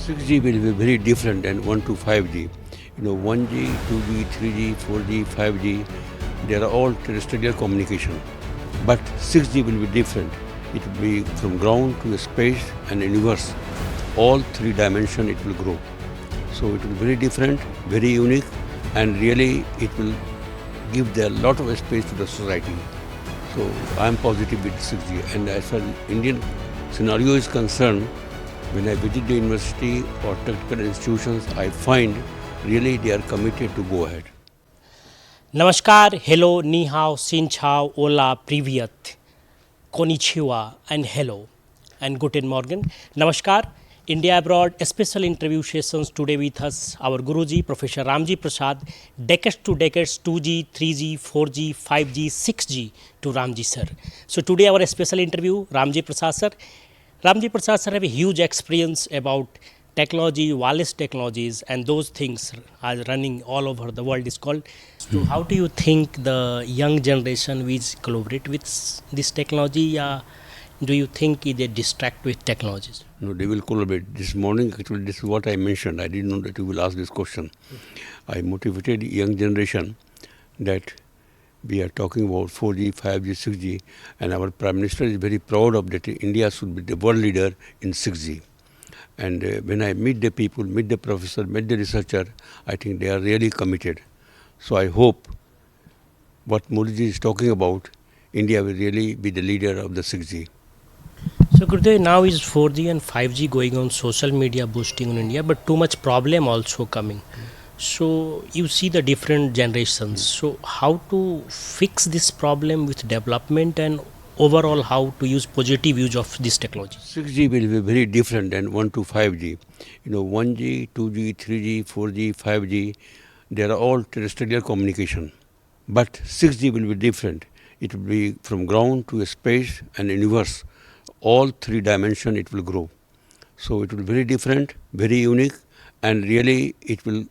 6G will be very different than 1 to 5G. 1G, 2G, 3G, 4G, 5G, they are all terrestrial communication. But 6G will be different. It will be from ground to space and universe. All three dimensions it will grow. So it will be very different, very unique, and really it will give a lot of space to the society. So I am positive with 6G. And as far as Indian scenario is concerned, when I visit the university or technical institutions, I find really they are committed to go ahead. Namaskar, hello, ni hao, xin chao, hola, privyat, konnichiwa, and hello, and guten morgen. Namaskar, India Abroad, a special interview sessions today with us, our Guruji, Professor Ramjee Prasad, decades to decades, 2G, 3G, 4G, 5G, 6G to Ramjee sir. So today our special interview, Ramjee Prasad sir. Ramjee Prasad sir have a huge experience about technology, wireless technologies, and those things are running all over the world is called. So how do you think the young generation will collaborate with this technology? Do you think they distract with technologies? No, they will collaborate. This morning, actually, this is what I mentioned. I didn't know that you will ask this question. I motivated young generation that we are talking about 4G, 5G, 6G, and our Prime Minister is very proud of that India should be the world leader in 6G. And when I meet the people, meet the professor, meet the researcher, I think they are really committed. So I hope what Modi ji is talking about, India will really be the leader of the 6G. So Gurudev, now is 4G and 5G going on social media boosting in India, but too much problem also coming. So you see the different generations. So how to fix this problem with development and overall how to use positive use of this technology? 6G will be very different than 1 to 5G. 1G, 2G, 3G, 4G, 5G, they are all terrestrial communication. But 6G will be different. It will be from ground to space and universe. All three dimensions it will grow. So it will be very different, very unique, and really it will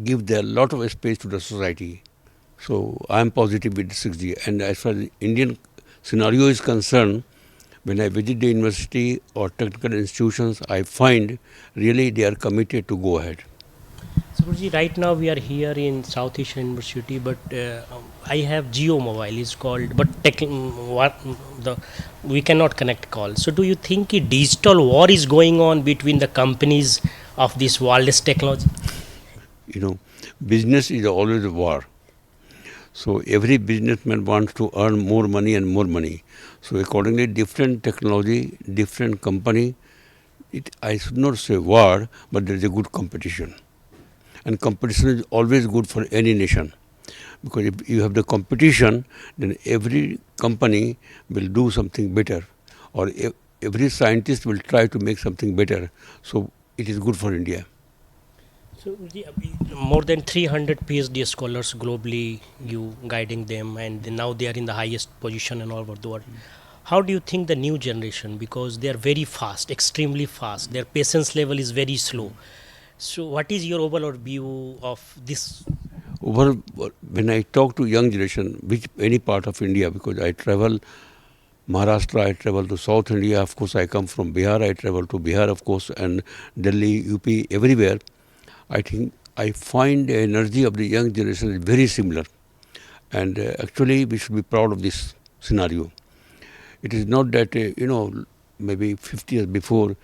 give a lot of space to the society. So I am positive with 6G. And as far as the Indian scenario is concerned, when I visit the university or technical institutions, I find really they are committed to go ahead. So Guruji, right now we are here in Southeastern University, but I have Geo Mobile is called, but we cannot connect call. So do you think a digital war is going on between the companies of this wireless technology? Business is always a war. So every businessman wants to earn more money and more money. So accordingly, different technology, different company, I should not say war, but there is a good competition. And competition is always good for any nation. Because if you have the competition, then every company will do something better. Or every scientist will try to make something better. So it is good for India. So more than 300 PhD scholars globally, you guiding them, and now they are in the highest position in all over the world. How do you think the new generation, because they are very fast, extremely fast, their patience level is very slow. So what is your overall view of this? When I talk to young generation, which any part of India, because I travel Maharashtra, I travel to South India, of course I come from Bihar, I travel to Bihar, of course, and Delhi, UP, everywhere. I think I find the energy of the young generation is very similar. And actually we should be proud of this scenario. It is not that, maybe 50 years before,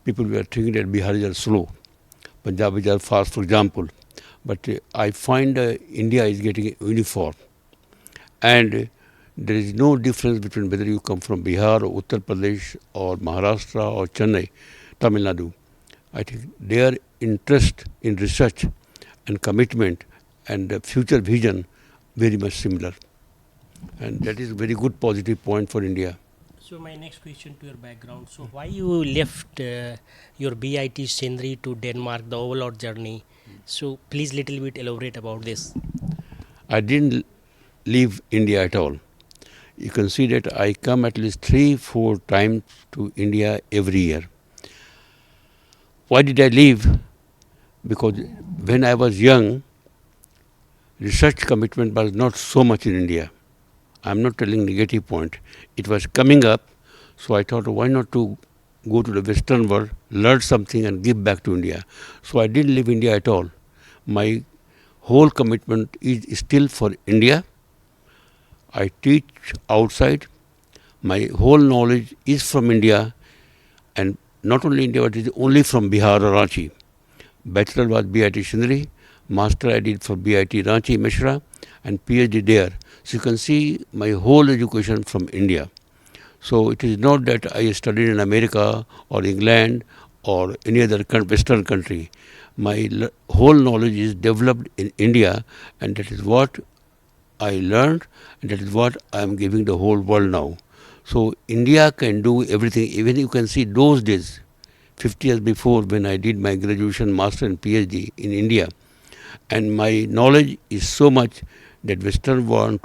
people were thinking that Biharis are slow, Punjabis are fast, for example. But I find India is getting uniform. And there is no difference between whether you come from Bihar or Uttar Pradesh or Maharashtra or Chennai, Tamil Nadu. I think their interest in research and commitment and future vision very much similar. And that is a very good positive point for India. So my next question to your background. So why you left your BIT Sindri to Denmark, the overall journey? So please little bit elaborate about this. I didn't leave India at all. You can see that I come at least 3-4 times to India every year. Why did I leave? Because when I was young, research commitment was not so much in India. I'm not telling negative point. It was coming up, so I thought, why not to go to the Western world, learn something and give back to India. So I didn't leave India at all. My whole commitment is still for India. I teach outside. My whole knowledge is from India, and not only India, but it is only from Bihar or Ranchi. Bachelor was BIT Shindri, Master I did for BIT Ranchi Mishra, and PhD there. So you can see my whole education from India. So it is not that I studied in America or England or any other Western country. My whole knowledge is developed in India, and that is what I learned, and that is what I am giving the whole world now. So India can do everything. Even you can see those days, 50 years before, when I did my graduation, master and PhD in India, and my knowledge is so much that Western world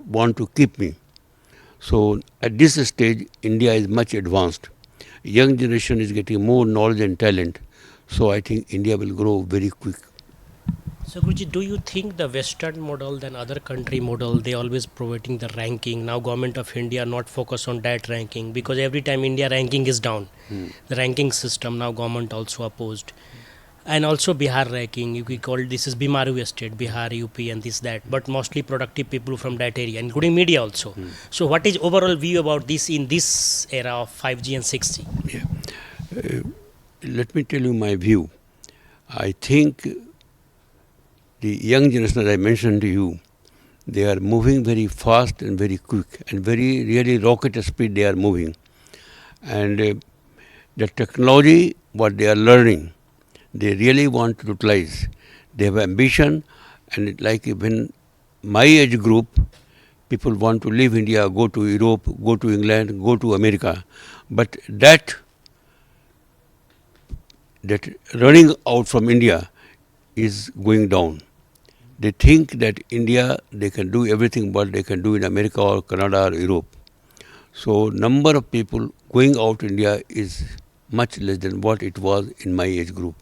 want to keep me. So at this stage, India is much advanced. Young generation is getting more knowledge and talent. So I think India will grow very quick. So Guruji, do you think the Western model than other country model, they always providing the ranking? Now government of India not focus on that ranking, because every time India ranking is down, the ranking system now government also opposed. And also Bihar ranking, we call this is Bimaru state, Bihar, UP and this that, but mostly productive people from that area, including media also. So what is overall view about this in this era of 5G and 6G? Yeah. Let me tell you my view. I think the young generation, as I mentioned to you, they are moving very fast and very quick and very really rocket speed they are moving. And the technology, what they are learning, they really want to utilize. They have ambition, and like when my age group, people want to leave India, go to Europe, go to England, go to America. But that running out from India is going down. They think that India, they can do everything what they can do in America or Canada or Europe. So number of people going out India is much less than what it was in my age group.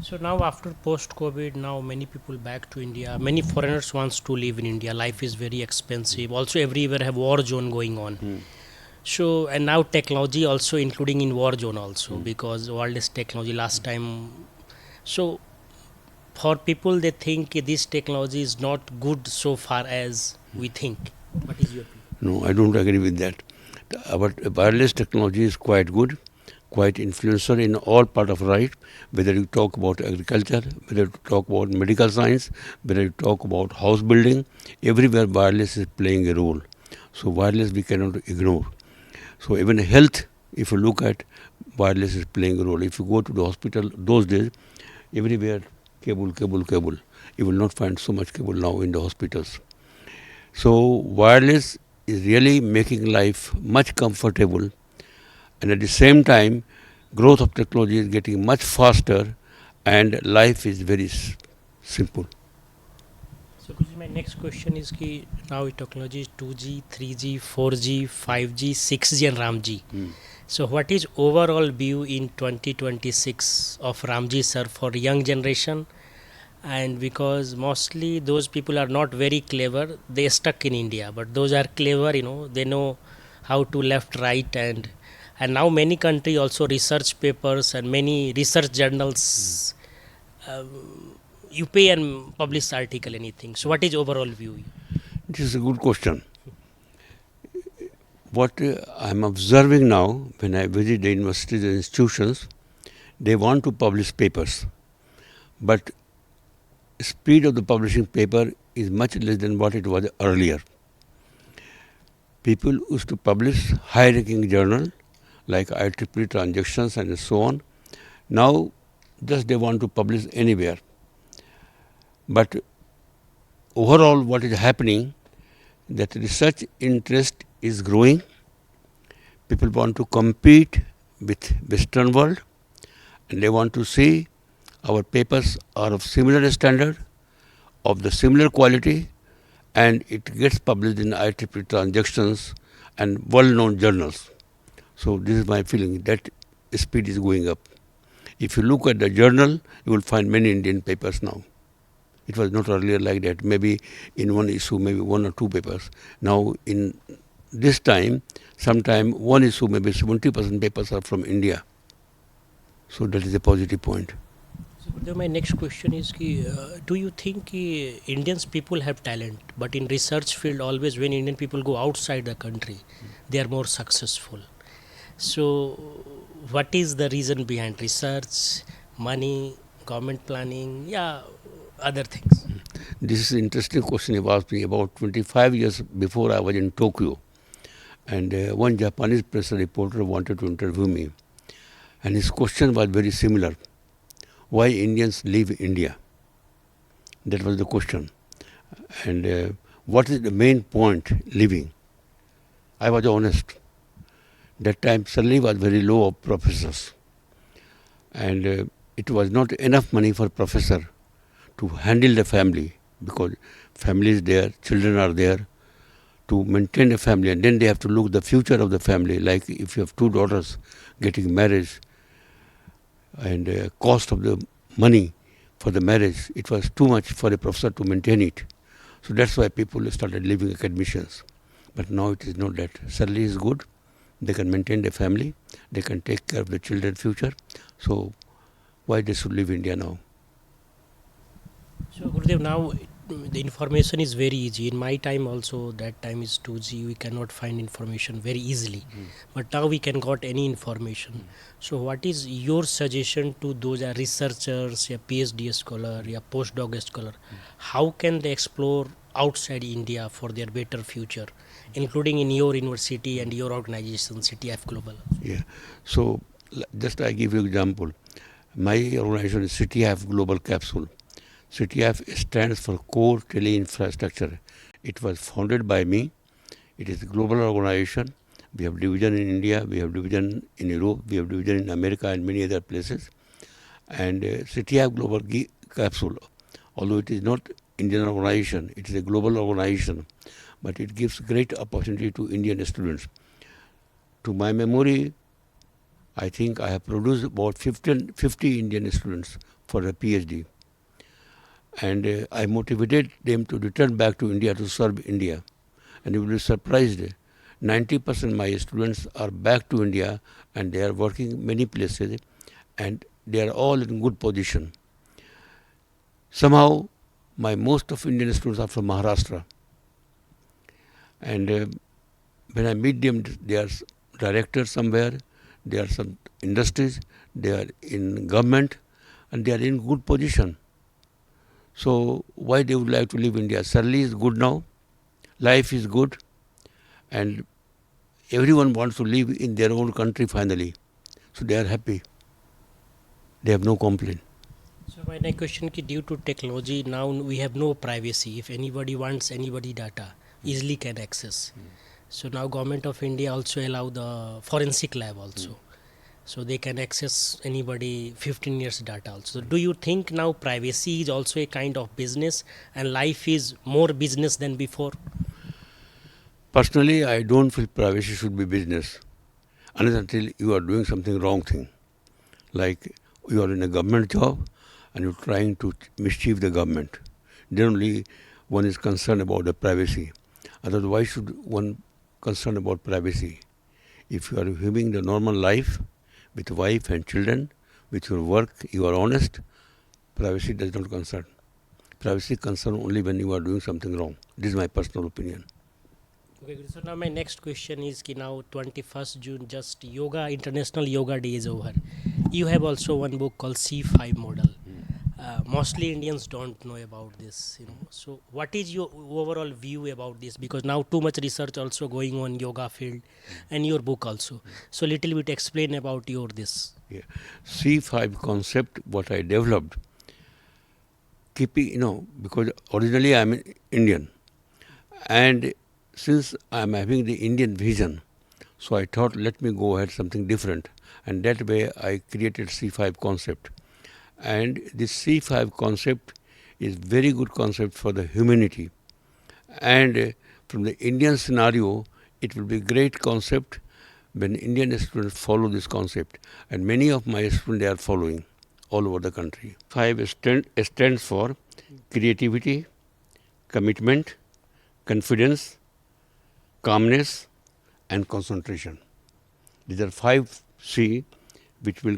So now after post-COVID, now many people back to India. Many foreigners wants to live in India. Life is very expensive. Also everywhere have war zone going on. So and now technology also including in war zone also, because world is technology last time. So for people they think this technology is not good so far as we think. What is your opinion? No, I don't agree with that. But wireless technology is quite good, quite influential in all part of life, whether you talk about agriculture, whether you talk about medical science, whether you talk about house building, everywhere wireless is playing a role. So wireless we cannot ignore. So even health, if you look at, wireless is playing a role. If you go to the hospital those days, everywhere cable. You will not find so much cable now in the hospitals. So wireless is really making life much comfortable, and at the same time growth of technology is getting much faster and life is very simple. So my next question is ki now technology is 2G, 3G, 4G, 5G, 6G and Ramjee. So what is overall view in 2026 of Ramjee sir for young generation? And because mostly those people are not very clever, they stuck in India, but those are clever, they know how to left, right, and now many country also research papers and many research journals you pay and publish article anything. So what is overall view? This is a good question. What I'm observing now when I visit the universities and institutions, they want to publish papers, but speed of the publishing paper is much less than what it was earlier. People used to publish high-ranking journal like IEEE transactions and so on. Now just they want to publish anywhere. But overall what is happening, that research interest is growing. People want to compete with Western world, and they want to see our papers are of similar standard, of the similar quality, and it gets published in IEEE transactions and well-known journals. So this is my feeling, that speed is going up. If you look at the journal, you will find many Indian papers now. It was not earlier like that. Maybe in one issue, maybe one or two papers. Now in this time, sometime one issue, maybe 70% papers are from India. So that is a positive point. So Gurudev, my next question is ki, do you think ki Indians people have talent, but in research field always when Indian people go outside the country, they are more successful. So what is the reason behind research, money, government planning, yeah, other things? This is an interesting question you asked me. About 25 years before I was in Tokyo, and one Japanese press reporter wanted to interview me, and his question was very similar. Why Indians leave India? That was the question. And what is the main point leaving? I was honest. That time salary was very low of professors, and it was not enough money for professor to handle the family, because family is there, children are there, to maintain a family, and then they have to look the future of the family. Like if you have two daughters getting married, and cost of the money for the marriage, it was too much for a professor to maintain it. So that's why people started leaving academicians. But now it is not that. Salary is good, they can maintain their family, they can take care of the children's future. So why they should leave India now? So Gurudev, now the information is very easy. In my time also, that time is 2G, we cannot find information very easily. But now we can got any information. So what is your suggestion to those researchers, a PhD scholar, a postdoc scholar? How can they explore outside India for their better future, including in your university and your organization, CTF Global? Yeah. So just I give you example. My organization is CTF Global Capsule. CTF stands for Core Tele Infrastructure. It was founded by me. It is a global organization. We have division in India, we have division in Europe, we have division in America and many other places. And CTF Global Capsule, although it is not Indian organization, it is a global organization, but it gives great opportunity to Indian students. To my memory, I think I have produced about 50 Indian students for a PhD. And I motivated them to return back to India to serve India. And you will be surprised, 90% of my students are back to India, and they are working many places, and they are all in good position. Somehow, most of Indian students are from Maharashtra. And when I meet them, they are directors somewhere, they are some industries, they are in government, and they are in good position. So why they would like to leave India? Salary is good now, life is good, and everyone wants to live in their own country finally. So they are happy. They have no complaint. So my next question is, due to technology, now we have no privacy. If anybody wants anybody data, easily can access. So now government of India also allow the forensic lab also. So they can access anybody 15 years data also. So do you think now privacy is also a kind of business and life is more business than before? Personally, I don't feel privacy should be business until you are doing something wrong thing. Like you are in a government job and you're trying to mischief the government. Then only one is concerned about the privacy. Otherwise, why should one concern about privacy? If you are living the normal life with wife and children, with your work, you are honest, privacy does not concern. Privacy concern only when you are doing something wrong. This is my personal opinion. Okay, so now my next question is ki now 21st June, just yoga, International Yoga Day is over. You have also one book called C5 model. Mostly Indians don't know about this, So what is your overall view about this? Because now too much research also going on yoga field and your book also. So little bit explain about your this. Yeah. C5 concept, what I developed, keeping, because originally I'm Indian. And since I'm having the Indian vision, so I thought let me go ahead something different. And that way I created C5 concept. And this C5 concept is very good concept for the humanity. And from the Indian scenario, it will be great concept when Indian students follow this concept. And many of my students, they are following all over the country. 5 stands for creativity, commitment, confidence, calmness, and concentration. These are 5C which will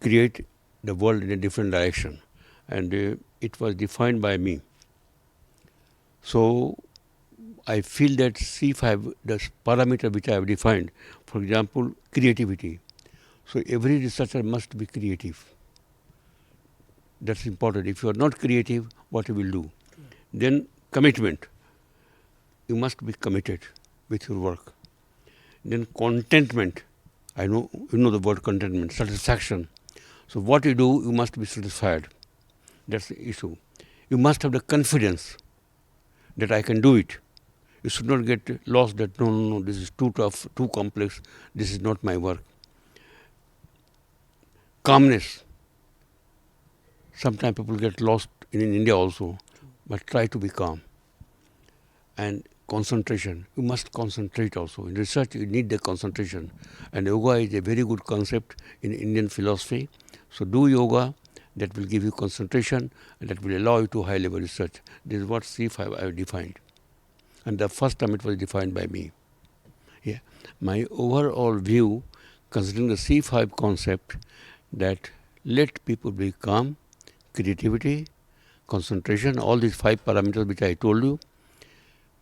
create the world in a different direction. And it was defined by me. So I feel that C5, the parameter which I have defined, for example, creativity. So every researcher must be creative. That's important. If you are not creative, what you will do? Then commitment. You must be committed with your work. Then contentment. I know you know the word contentment, satisfaction. So what you do, you must be satisfied. That's the issue. You must have the confidence that I can do it. You should not get lost that no, this is too tough, too complex, this is not my work. Calmness. Sometimes people get lost in India also, but try to be calm. And concentration. You must concentrate also. In research, you need the concentration. And yoga is a very good concept in Indian philosophy. So do yoga, that will give you concentration and that will allow you to high level research. This is what C5 I have defined. And the first time it was defined by me. Yeah. My overall view, considering the C5 concept, that let people be calm, creativity, concentration, all these 5 parameters which I told you,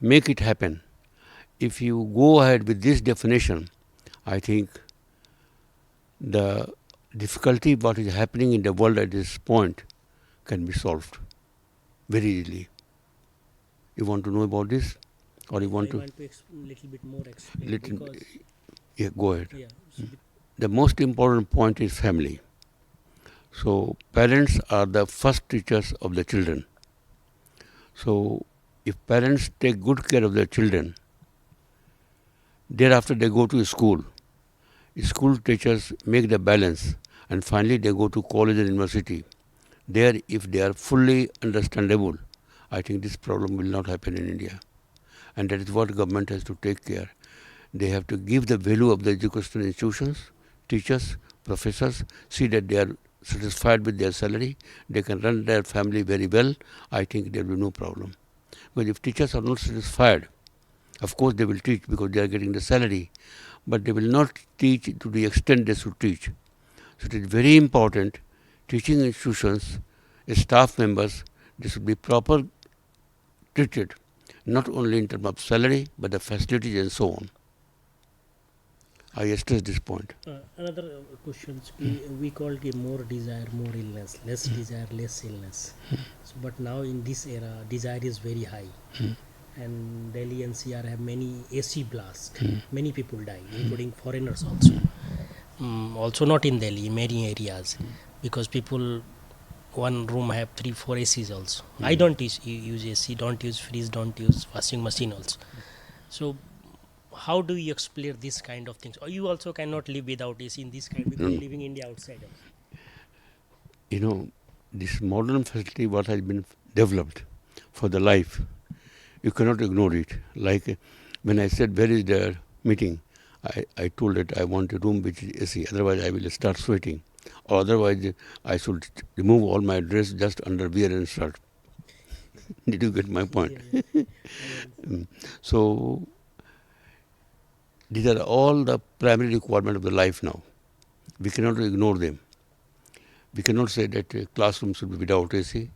make it happen. If you go ahead with this definition, I think the difficulty what is happening in the world at this point can be solved very easily. You want to know about this? Or you want I to? want to little bit more explain. Little, Because, yeah, go ahead. yeah, so The most important point is family. So parents are the first teachers of the children. So if parents take good care of their children, thereafter they go to school. School teachers make the balance, and finally they go to college and university. There, if they are fully understandable, I think this problem will not happen in India. And that is what government has to take care. They have to give the value of the educational institutions, teachers, professors, see that they are satisfied with their salary, they can run their family very well. I think there will be no problem. But if teachers are not satisfied, of course they will teach because they are getting the salary, but they will not teach to the extent they should teach. So it is very important, teaching institutions, staff members, they should be proper treated, not only in terms of salary, but the facilities and so on. I stress this point. another questions we call it more desire, more illness, less desire, less illness. So, but now in this era, desire is very high. And Delhi NCR have many AC blasts. Many people die, including foreigners also. Also not in Delhi, many areas, because people one room have 3-4 ACs also. I don't use AC, don't use fridge, don't use washing machine also. So how do you explain this kind of things? Or you also cannot live without AC in this kind because you're living India outside also. You know, this modern facility what has been developed for the life, you cannot ignore it. Like when I said, where is the meeting? I told that I want a room which is AC, otherwise I will start sweating. Or otherwise I should remove all my dress, just underwear and shirt. Did you get my point? Yeah. So these are all the primary requirements of the life now. We cannot ignore them. We cannot say that a classroom should be without AC,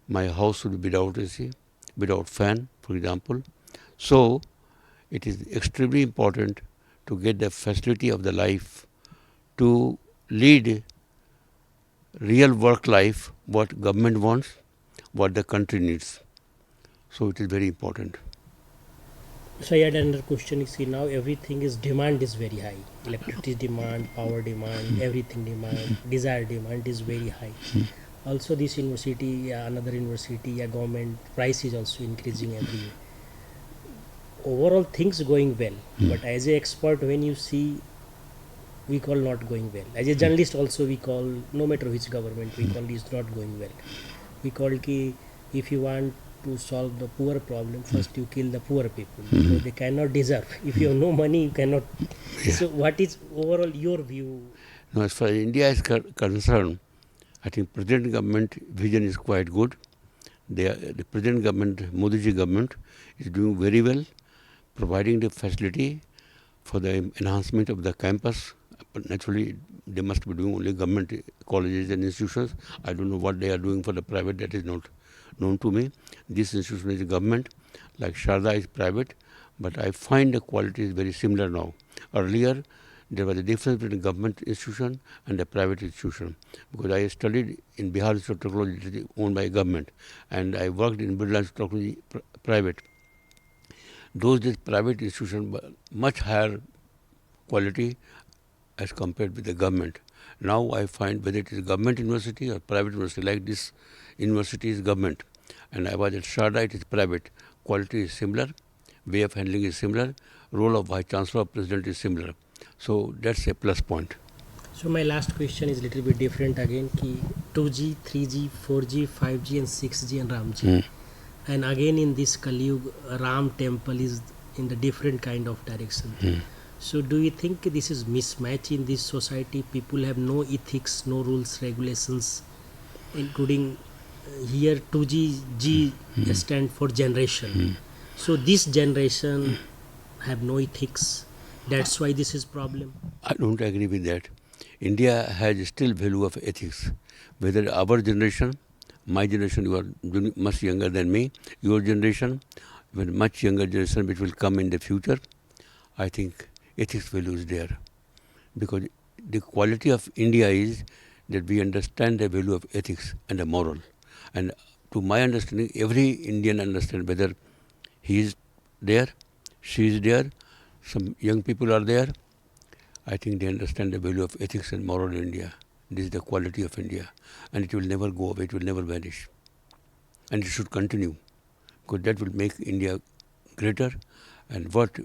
my house should be without AC, without fan, for example. So it is extremely important to get the facility of the life to lead real work life, what government wants, what the country needs. So it is very important. So I had another question. You see, now everything is demand is very high. Electricity demand, power demand, everything demand, desire demand is very high. Also, this university, another university, government price is also increasing every year. Overall, things going well, but as an expert, when you see, we call not going well. As a journalist, also we call, no matter which government, we call is not going well. We call ki if you want to solve the poor problem, first you kill the poor people because they cannot deserve. If you have no money, you cannot. Yeah. So, what is overall your view? Now, as far as India is concerned, I think present government vision is quite good. The present government, Modi ji government, is doing very well. providing the facility for the enhancement of the campus. But naturally, they must be doing only government colleges and institutions. I don't know what they are doing for the private. That is not known to me. This institution is government, like Sharda is private, but I find the quality is very similar now. Earlier, there was a difference between government institution and a private institution, because I studied in Bihar Institute of Technology owned by government, and I worked in Birla Institute of Technology private. Those days private institution were much higher quality as compared with the government. Now I find whether it is government university or private university, like this university is government, and I was at Sharda, it is private. Quality is similar, way of handling is similar, role of vice chancellor or president is similar. So that's a plus point. So my last question is little bit different again. Ki 2G, 3G, 4G, 5G, and 6G and Ramjee. And again in this Kaliyug, Ram temple is in the different kind of direction. So do you think this is mismatch in this society? People have no ethics, no rules, regulations, including here 2G, G stand for generation. So this generation have no ethics. That's why this is problem. I don't agree with that. India has still value of ethics. Whether our generation, my generation, you are much younger than me, your generation, even much younger generation which will come in the future, I think ethics value is there. Because the quality of India is that we understand the value of ethics and the moral. And to my understanding, every Indian understands whether he is there, she is there, some young people are there. I think they understand the value of ethics and moral in India. This is the quality of India. And it will never go away, it will never vanish. And it should continue, because that will make India greater. And what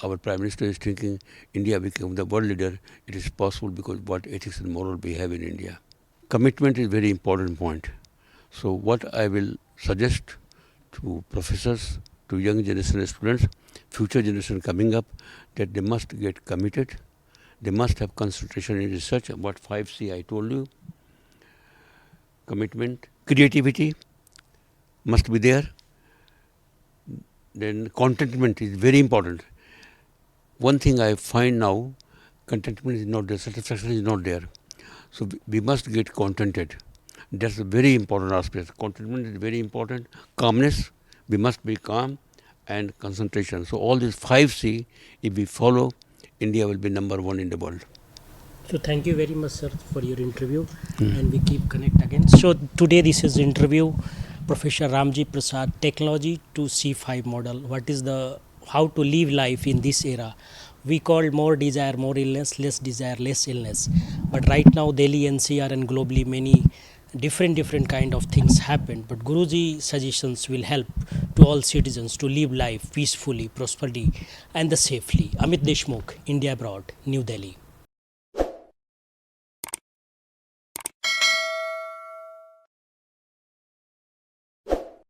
our Prime Minister is thinking, India become the world leader, it is possible because what ethics and moral we have in India. Commitment is a very important point. So what I will suggest to professors, to young generation students, future generation coming up, that they must get committed. They must have concentration in research. What 5C I told you. Commitment, creativity must be there. Then contentment is very important. One thing I find now, contentment is not there, satisfaction is not there. So we must get contented. That's a very important aspect. Contentment is very important. Calmness, we must be calm, and concentration. So all these 5C, if we follow, India will be number one in the world. So thank you very much, sir, for your interview, and we keep connect again. So today this is interview, Professor Ramjee Prasad, technology to C5 model. What is the how to live life in this era? We called more desire, more illness, less desire, less illness. But right now, Delhi NCR and globally many different kind of things happen. But Guruji suggestions will help to all citizens to live life peacefully, prosperly, and the safely. Amit Deshmukh, India Abroad, New Delhi.